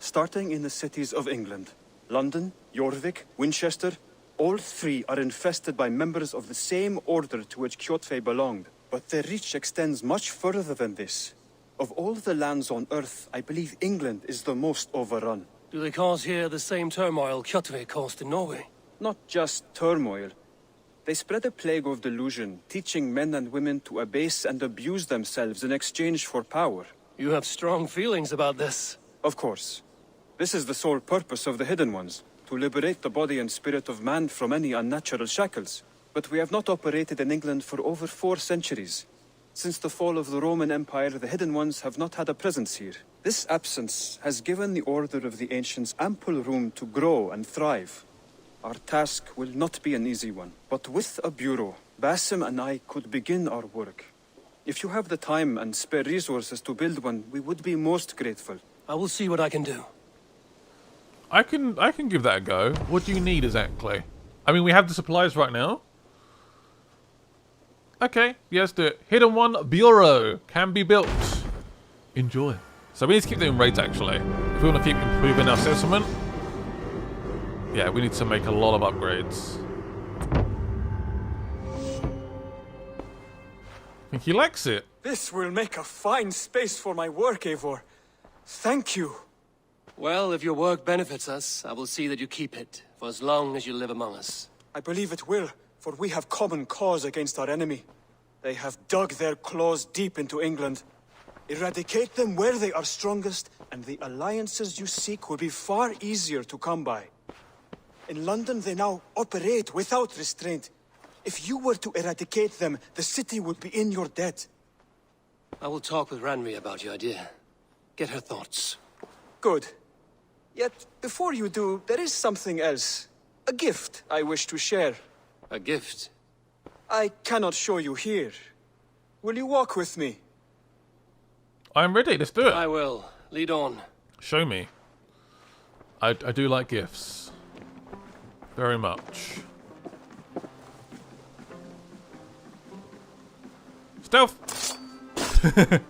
Starting in the cities of England. London, Jorvik, Winchester. All three are infested by members of the same order to which Kjotve belonged. But their reach extends much further than this. Of all the lands on Earth, I believe England is the most overrun. Do they cause here the same turmoil Kjotve caused in Norway? Not just turmoil. They spread a plague of delusion, teaching men and women to abase and abuse themselves in exchange for power. You have strong feelings about this. Of course. This is the sole purpose of the Hidden Ones, to liberate the body and spirit of man from any unnatural shackles. But we have not operated in England for over 4 centuries. Since the fall of the Roman Empire, the Hidden Ones have not had a presence here. This absence has given the Order of the Ancients ample room to grow and thrive. Our task will not be an easy one, but with a bureau, Basim and I could begin our work. If you have the time and spare resources to build one, we would be most grateful. I will see what I can do. I can give that a go. What do you need exactly? I mean, we have the supplies right now. Okay, yeah, let's do it. Hidden One Bureau can be built. Enjoy. So we need to keep doing raids actually. If we want to keep improving our settlement. Yeah, we need to make a lot of upgrades. I think he likes it. This will make a fine space for my work, Eivor. Thank you. Well, if your work benefits us, I will see that you keep it, for as long as you live among us. I believe it will, for we have common cause against our enemy. They have dug their claws deep into England. Eradicate them where they are strongest, and the alliances you seek will be far easier to come by. In London, they now operate without restraint. If you were to eradicate them, the city would be in your debt. I will talk with Ranri about your idea. Get her thoughts. Good. Yet, before you do, there is something else. A gift I wish to share. A gift? I cannot show you here. Will you walk with me? I'm ready, let's do it. I will. Lead on. Show me. I do like gifts. Very much. Stealth! I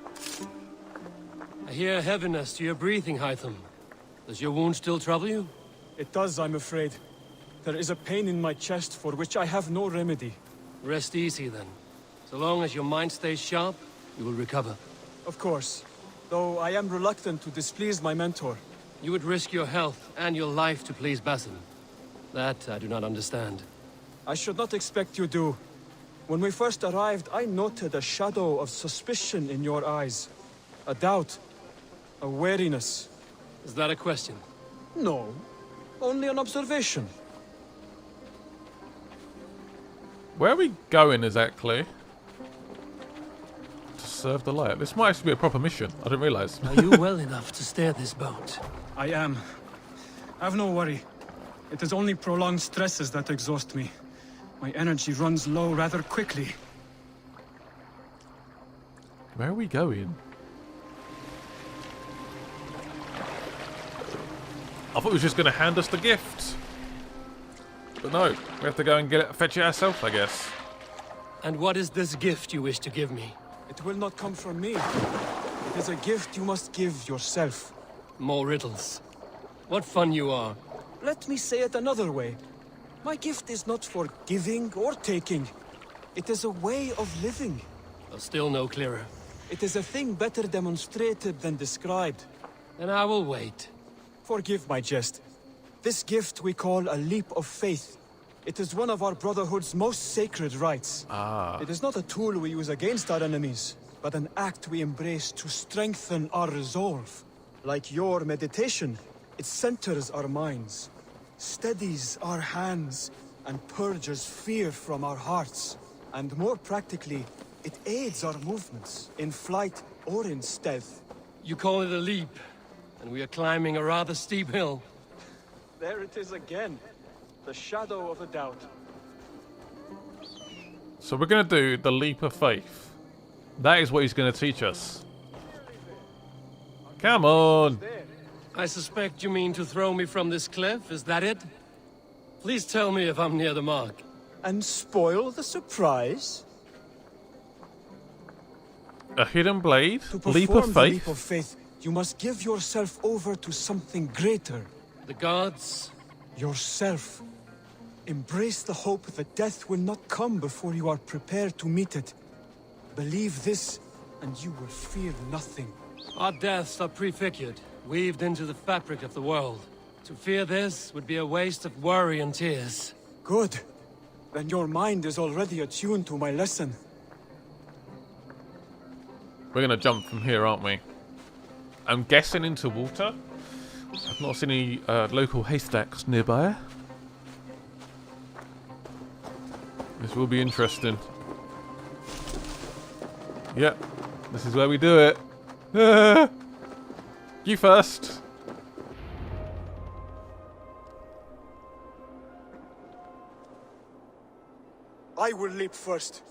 hear heaviness to your breathing, Hytham. Does your wound still trouble you? It does, I'm afraid. There is a pain in my chest for which I have no remedy. Rest easy, then. So long as your mind stays sharp, you will recover. Of course. Though I am reluctant to displease my mentor. You would risk your health and your life to please Basim. That I do not understand. I should not expect you do. When we first arrived, I noted a shadow of suspicion in your eyes. A doubt. A wariness. Is that a question? No. Only an observation. Where are we going exactly? To serve the light. This might actually be a proper mission. I didn't realise. Are you well enough to steer this boat? I am. Have no worry. It is only prolonged stresses that exhaust me. My energy runs low rather quickly. Where are we going? I thought he was just going to hand us the gift. But no, we have to go and get it, fetch it ourselves, I guess. And what is this gift you wish to give me? It will not come from me. It is a gift you must give yourself. More riddles. What fun you are. Let me say it another way. My gift is not for giving or taking. It is a way of living. Still no clearer. It is a thing better demonstrated than described. Then I will wait. Forgive my jest. This gift we call a leap of faith. It is one of our Brotherhood's most sacred rites. It is not a tool we use against our enemies, but an act we embrace to strengthen our resolve. Like your meditation, it centers our minds, steadies our hands, and purges fear from our hearts. And more practically, it aids our movements, in flight or in stealth. You call it a leap, and we are climbing a rather steep hill. There it is again. The shadow of a doubt. So we're going to do the leap of faith. That is what he's going to teach us. Come on. I suspect you mean to throw me from this cliff, is that it? Please tell me if I'm near the mark. And spoil the surprise? A hidden blade? To Leap perform of the faith? leap of faith, you must give yourself over to something greater. The gods? Yourself. Embrace the hope that death will not come before you are prepared to meet it. Believe this, and you will fear nothing. Our deaths are prefigured, weaved into the fabric of the world. To fear this would be a waste of worry and tears. Good. Then your mind is already attuned to my lesson. We're going to jump from here, aren't we? I'm guessing into water. I've not seen any local haystacks nearby. This will be interesting. Yep, this is where we do it. You first. I will leap first.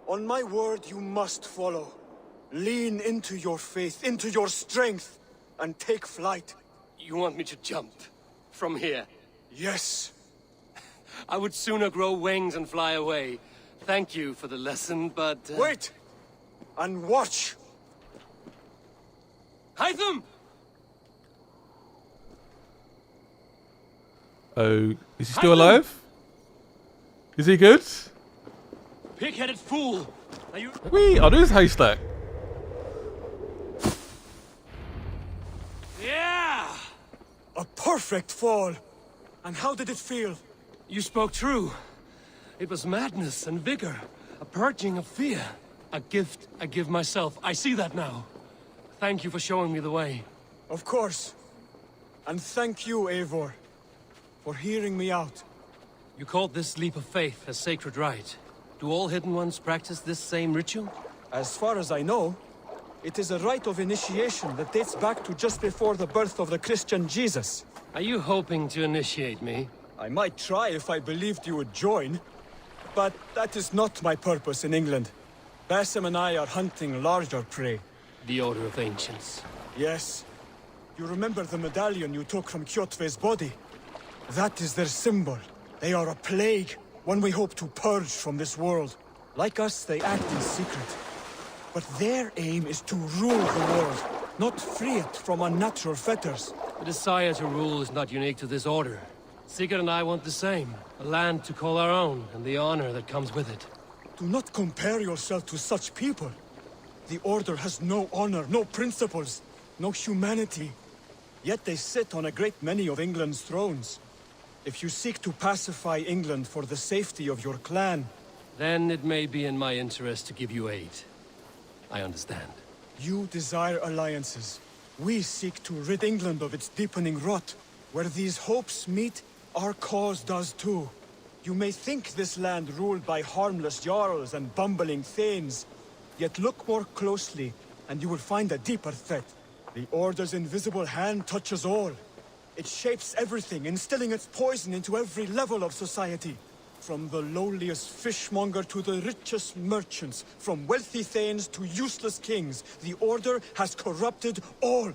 On my word, you must follow. Lean into your faith, into your strength, and take flight. You want me to jump? From here? Yes. I would sooner grow wings and fly away. Thank you for the lesson, but... Wait! And watch! Hytham! Oh, is he still alive? Is he good? Pig-headed fool! Are you... Wee, on his haystack. Yeah! A perfect fall! And how did it feel? You spoke true. It was madness and vigor. A purging of fear. A gift I give myself. I see that now. Thank you for showing me the way. Of course. And thank you, Eivor, for hearing me out. You called this leap of faith a sacred rite. Do all Hidden Ones practice this same ritual? As far as I know, it is a rite of initiation that dates back to just before the birth of the Christian Jesus. Are you hoping to initiate me? I might try if I believed you would join. But that is not my purpose in England. Basim and I are hunting larger prey. The Order of Ancients. Yes. You remember the medallion you took from Kjotve's body? That is their symbol. They are a plague, one we hope to purge from this world. Like us, they act in secret. But their aim is to rule the world, not free it from unnatural fetters. The desire to rule is not unique to this order. Sigurd and I want the same. A land to call our own, and the honor that comes with it. Do not compare yourself to such people. The Order has no honor, no principles, no humanity. Yet they sit on a great many of England's thrones. If you seek to pacify England for the safety of your clan... Then it may be in my interest to give you aid. I understand. You desire alliances. We seek to rid England of its deepening rot. Where these hopes meet, our cause does too. You may think this land ruled by harmless jarls and bumbling thanes. Yet look more closely, and you will find a deeper threat. The Order's invisible hand touches all. It shapes everything, instilling its poison into every level of society. From the lowliest fishmonger to the richest merchants, from wealthy thanes to useless kings, the Order has corrupted all.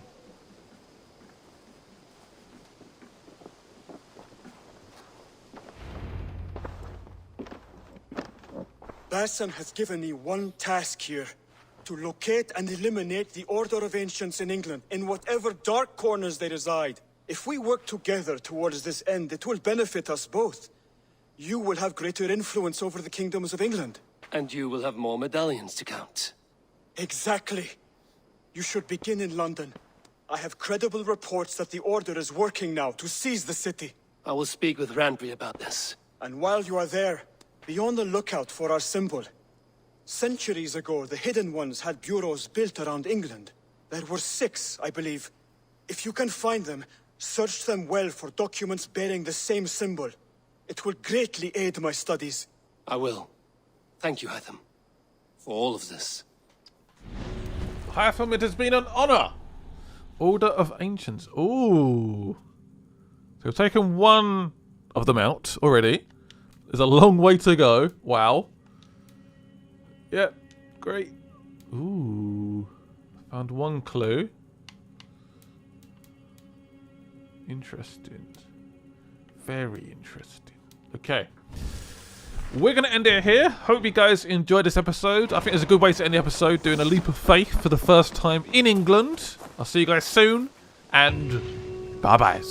Basim has given me one task here. To locate and eliminate the Order of Ancients in England, in whatever dark corners they reside. If we work together towards this end, it will benefit us both. You will have greater influence over the kingdoms of England. And you will have more medallions to count. Exactly. You should begin in London. I have credible reports that the Order is working now to seize the city. I will speak with Randvi about this. And while you are there, be on the lookout for our symbol. Centuries ago, the Hidden Ones had bureaus built around England. There were 6, I believe. If you can find them, search them well for documents bearing the same symbol. It will greatly aid my studies. I will. Thank you, Hytham, for all of this. Hytham, it has been an honor. Order of Ancients. Ooh. So we've taken one of them out already. There's a long way to go. Wow. Yep. Great. Ooh. Found one clue. Interesting. Very interesting. Okay. We're going to end it here. Hope you guys enjoyed this episode. I think it's a good way to end the episode, doing a leap of faith for the first time in England. I'll see you guys soon, and bye-bye.